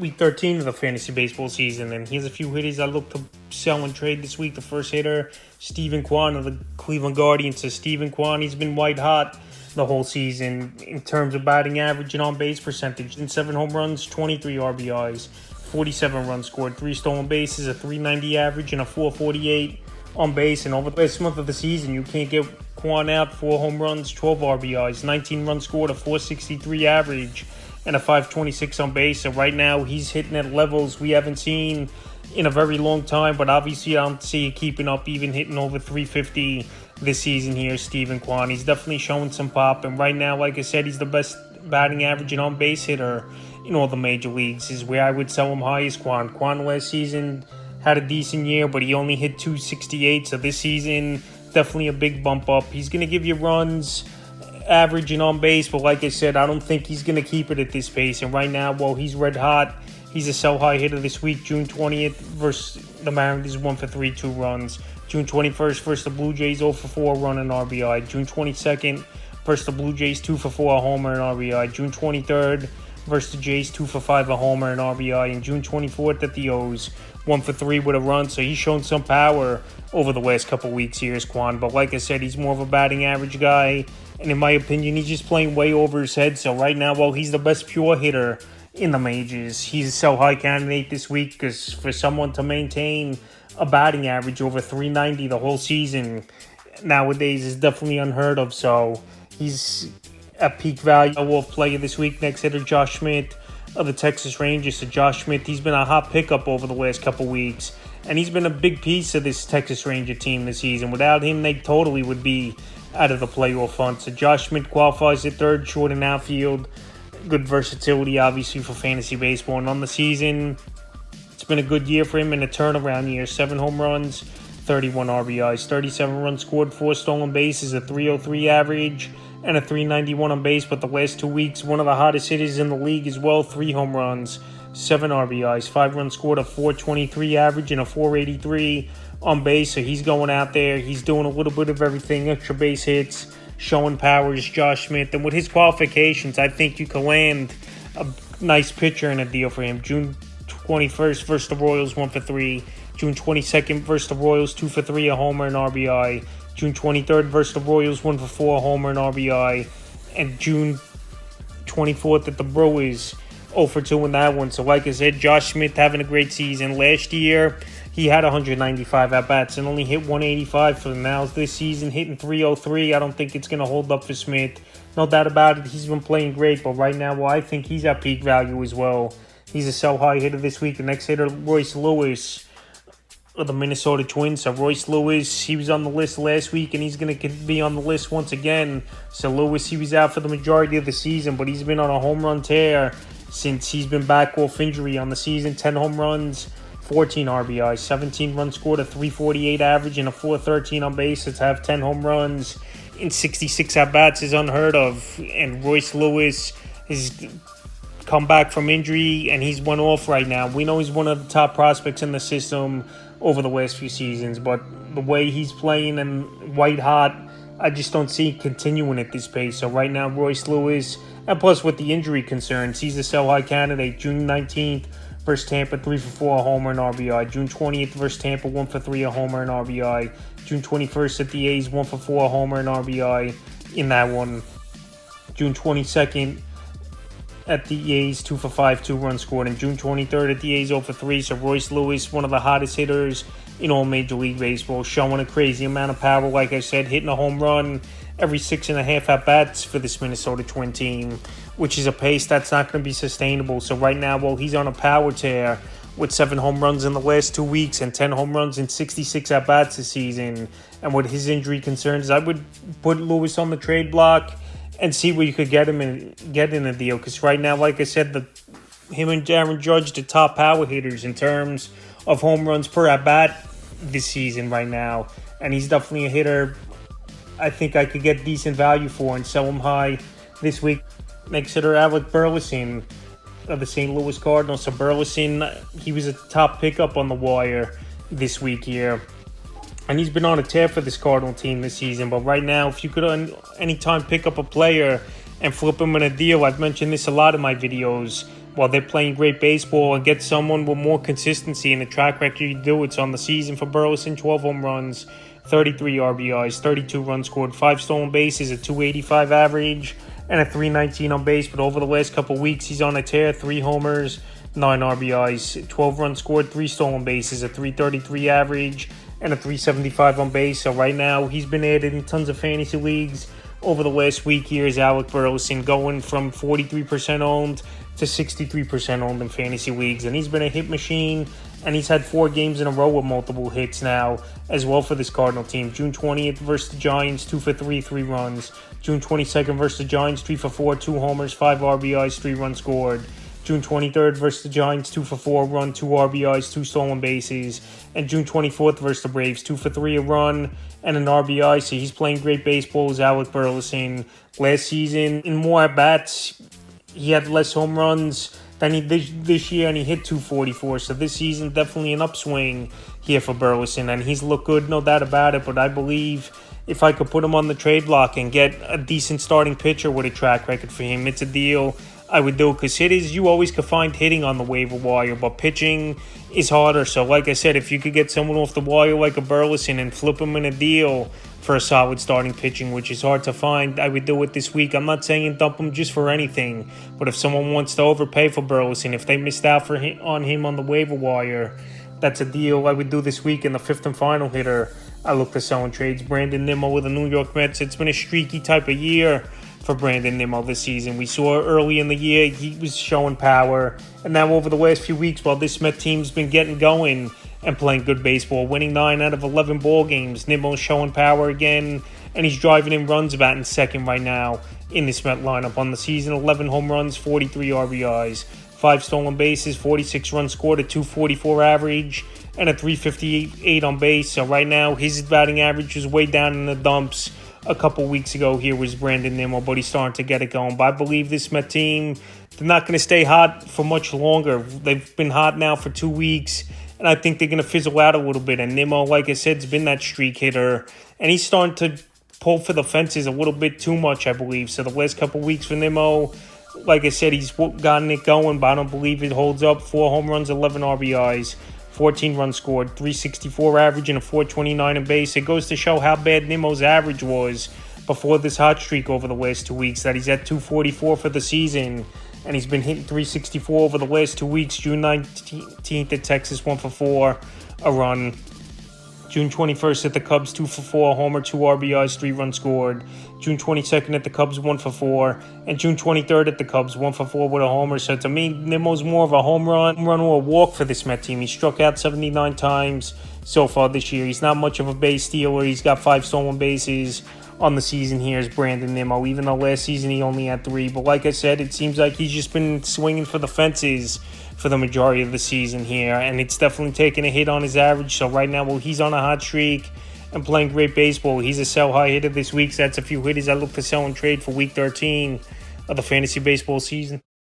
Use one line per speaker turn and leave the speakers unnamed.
week 13 of the fantasy baseball season, and here's a few hitters I look to sell and trade this week. The first hitter, Steven Kwan of the Cleveland Guardians. So Steven Kwan, he's been white hot the whole season in terms of batting average and on-base percentage. In 7 home runs, 23 RBIs, 47 runs scored, 3 stolen bases, a 390 average, and a 448 on base. And over the last month of the season, you can't get Kwan out. 4 home runs, 12 RBIs, 19 runs scored, a 463 average, and a 526 on base. So right now, he's hitting at levels we haven't seen in a very long time, but obviously I don't see it keeping up, even hitting over 350 this season here. Steven Kwan, he's definitely showing some pop, and right now, like I said, he's the best batting average and on-base hitter in all the major leagues. Is where I would sell him high is Kwan. Kwan last season had a decent year, but he only hit 268, so this season, definitely a big bump up. He's going to give you runs, average and on base, but like I said, I don't think he's going to keep it at this pace. And right now, while he's red hot, he's a sell high hitter this week. June 20th versus the Mariners, 1 for 3, 2 runs. June 21st versus the Blue Jays, 0 for 4, run and RBI. June 22nd versus the Blue Jays, 2 for 4, a homer and RBI. June 23rd versus the Jays, 2 for 5, a homer and RBI. And June 24th at the O's, 1 for 3 with a run. So he's shown some power over the last couple weeks here, is Kwan. But like I said, he's more of a batting average guy. And in my opinion, he's just playing way over his head. So right now, while he's the best pure hitter in the majors, he's a sell high candidate this week, because for someone to maintain a batting average over 390 the whole season nowadays is definitely unheard of. So he's at peak value. A Wolf player this week. Next hitter, Josh Schmidt of the Texas Rangers. So Josh Schmidt, he's been a hot pickup over the last couple weeks, and he's been a big piece of this Texas Ranger team this season. Without him, they totally would be out of the playoff hunt. So Josh Schmidt qualifies at third, short and outfield. Good versatility, obviously, for fantasy baseball. And on the season, it's been a good year for him and a turnaround year. 7 home runs, 31 RBIs, 37 runs scored, 4 stolen bases, a 303 average, and a 391 on base. But the last 2 weeks, one of the hottest hitters in the league as well. 3 home runs, 7 RBIs, 5 runs scored, a 423 average, and a 483 on base. So he's going out there. He's doing a little bit of everything. Extra base hits, showing power is Josh Schmidt. And with his qualifications, I think you can land a nice pitcher in a deal for him. June 21st versus the Royals, 1 for 3. June 22nd versus the Royals, 2 for 3, a homer and RBI. June 23rd versus the Royals, 1 for 4, a homer and RBI. And June 24th at the Brewers, 0 for 2 in that one. So like I said, Josh Schmidt having a great season. Last year, he had 195 at-bats and only hit 185 for the now. This season, hitting 303. I don't think it's going to hold up for Schmidt. No doubt about it, he's been playing great. But right now, well, I think he's at peak value as well. He's a sell-high hitter this week. The next hitter, Royce Lewis of the Minnesota Twins. So Royce Lewis, he was on the list last week, and he's going to be on the list once again. So Lewis, he was out for the majority of the season, but he's been on a home run tear since he's been back off injury on the season. 10 home runs, 14 RBIs, 17 runs scored, a 348 average, and a 413 on base. To have 10 home runs in 66 at-bats is unheard of. And Royce Lewis is come back from injury, and he's one off right now. We know he's one of the top prospects in the system over the last few seasons, but the way he's playing and white hot, I just don't see continuing at this pace. So right now, Royce Lewis, and plus with the injury concerns, he's a sell-high candidate. June 19th versus Tampa, 3 for 4, a homer and RBI. June 20th versus Tampa, 1 for 3, a homer and RBI. June 21st at the A's, 1 for 4, a homer and RBI in that one. June 22nd at the A's, 2 for 5, 2 runs scored. And June 23rd at the A's, 0 for 3. So Royce Lewis, one of the hottest hitters in all Major League Baseball, showing a crazy amount of power. Like I said, hitting a home run every 6.5 at-bats for this Minnesota Twin team, which is a pace that's not going to be sustainable. So right now, well, he's on a power tear with 7 home runs in the last 2 weeks and 10 home runs in 66 at-bats this season. And with his injury concerns, I would put Lewis on the trade block and see where you could get him and get in a deal. Because right now, like I said, him and Aaron Judge, the top power hitters in terms of home runs per at-bat this season right now. And he's definitely a hitter I think I could get decent value for and sell him high this week. Next hitter, Alec Burleson of the St. Louis Cardinals. So Burleson, he was a top pickup on the wire this week here. And he's been on a tear for this Cardinal team this season. But right now, if you could anytime pick up a player and flip him in a deal, I've mentioned this a lot in my videos, while they're playing great baseball, and get someone with more consistency and a track record you do. It's on the season for Burleson: 12 home runs, 33 RBIs, 32 runs scored, 5 stolen bases, a 285 average, and a 319 on base. But over the last couple weeks, he's on a tear: 3 homers, 9 RBIs, 12 runs scored, 3 stolen bases, a 333 average, and a 375 on base. So right now, he's been added in tons of fantasy leagues. Over the last week, here's Alec Burleson going from 43% owned to 63% owned in fantasy leagues. And he's been a hit machine, and he's had 4 games in a row with multiple hits now as well for this Cardinal team. June 20th versus the Giants, 2 for 3, 3 runs. June 22nd versus the Giants, 3 for 4, 2 homers, 5 RBIs, 3 runs scored. June 23rd versus the Giants, 2 for 4, run, 2 RBIs, 2 stolen bases. And June 24th versus the Braves, 2 for 3, a run, and an RBI. So he's playing great baseball as Alec Burleson. Last season, in more at-bats, he had less home runs than he did this year, and he hit 244. So this season, definitely an upswing here for Burleson. And he's looked good, no doubt about it. But I believe if I could put him on the trade block and get a decent starting pitcher with a track record for him, it's a deal I would do, because hitters, you always could find hitting on the waiver wire, but pitching is harder. So like I said, if you could get someone off the wire like a Burleson and flip him in a deal for a solid starting pitching, which is hard to find, I would do it this week. I'm not saying dump him just for anything, but if someone wants to overpay for Burleson, if they missed out on him on the waiver wire, that's a deal I would do this week. In the 5th and final hitter I look to sell in trades, Brandon Nimmo with the New York Mets. It's been a streaky type of year for Brandon Nimmo this season. We saw early in the year he was showing power, and now over the last few weeks, while this Met team's been getting going and playing good baseball, winning 9 out of 11 ball games, Nimmo's showing power again, and he's driving in runs, batting second right now in this Met lineup. On the season, 11 home runs, 43 RBIs, 5 stolen bases, 46 runs scored, a 244 average, and a 358 on base. So right now, his batting average is way down in the dumps. A couple weeks ago here was Brandon Nimmo, but he's starting to get it going. But I believe this Met team, they're not going to stay hot for much longer. They've been hot now for 2 weeks, and I think they're going to fizzle out a little bit. And Nimmo, like I said, has been that streak hitter, and he's starting to pull for the fences a little bit too much, I believe. So the last couple weeks for Nimmo, like I said, he's gotten it going, but I don't believe it holds up. 4 home runs, 11 RBIs, 14 runs scored, 364 average, and a 429 on base. It goes to show how bad Nimmo's average was before this hot streak over the last 2 weeks, that he's at 244 for the season, and he's been hitting 364 over the last 2 weeks. June 19th at Texas, 1 for 4, a run. June 21st at the Cubs, 2 for 4, homer, 2 RBIs, 3 runs scored. June 22nd at the Cubs, 1 for 4. And June 23rd at the Cubs, 1 for 4 with a homer. So to me, Nimmo's more of a home run or a walk for this Met team. He struck out 79 times so far this year. He's not much of a base stealer. He's got 5 stolen bases on the season here is Brandon Nimmo, even though last season he only had 3. But like I said, it seems like he's just been swinging for the fences for the majority of the season here, and it's definitely taken a hit on his average. So right now, while he's on a hot streak and playing great baseball, he's a sell-high hitter this week. So that's a few hitters I look to sell and trade for Week 13 of the fantasy baseball season.